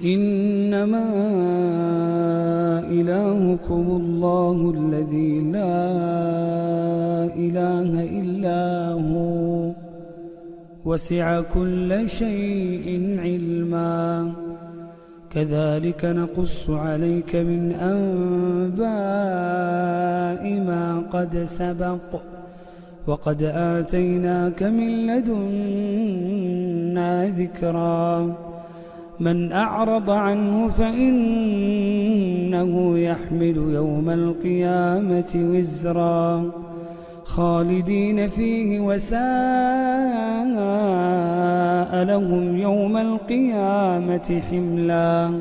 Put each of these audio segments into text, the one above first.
إنما إلهكم الله الذي لا إله إلا هو وسع كل شيء علما كذلك نقص عليك من أنباء ما قد سبق وقد آتيناك من لدنا ذكرا من أعرض عنه فإنه يحمل يوم القيامة وزرا خالدين فيه وساء لهم يوم القيامة حملا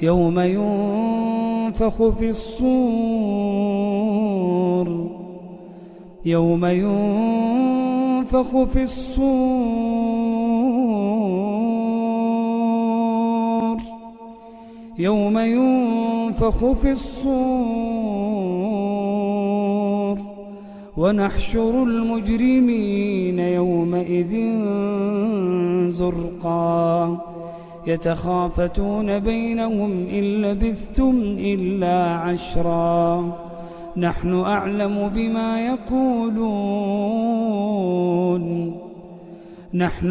يوم ينفخ في الصور يوم ينفخ في الصور ونحشر المجرمين يومئذ زرقا يتخافتون بينهم إن لبثتم إلا عشرا نحن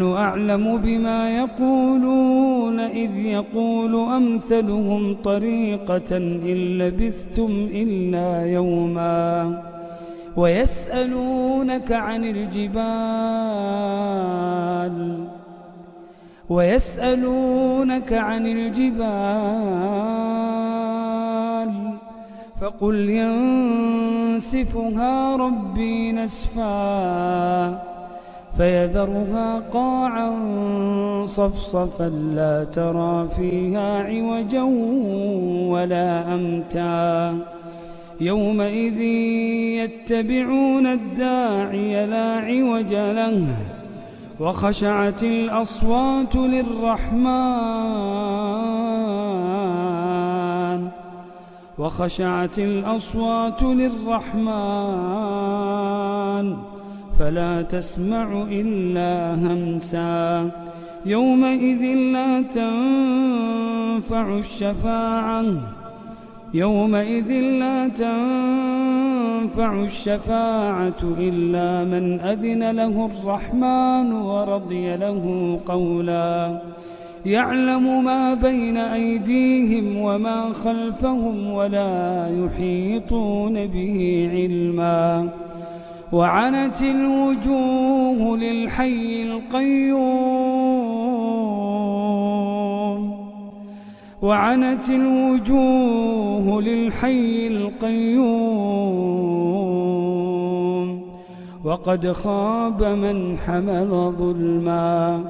أعلم بما يقولون إذ يقول أمثلهم طريقة إن لبثتم إلا يوما ويسألونك عن الجبال فقل ينسفها ربي نسفا فيذرها قاعا صفصفا لا ترى فيها عوجا ولا أمتا يومئذ يتبعون الداعي لا عوج له وخشعت الأصوات للرحمن فلا تسمع إلا همسا يومئذ لا تنفع الشفاعة إلا من أذن له الرحمن ورضي له قولا يعلم ما بين أيديهم وما خلفهم ولا يحيطون به علما وعنت الوجوه للحي القيوم وقد خاب من حمل ظلما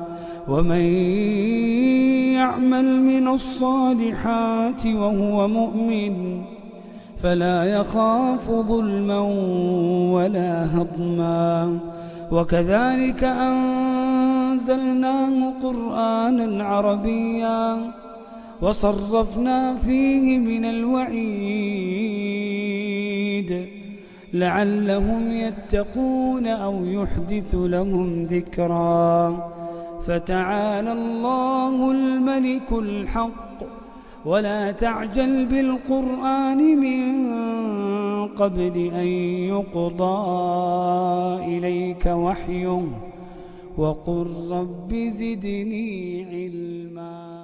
ومن يعمل من الصالحات وهو مؤمن فلا يخاف ظلما ولا هضما وكذلك أنزلناه قرآنا عربيا وصرفنا فيه من الوعيد لعلهم يتقون أو يحدث لهم ذكرا فتعالى الله الملك الحق ولا تعجل بالقرآن من قبل أن يقضى إليك وحيه وقل رب زدني علما.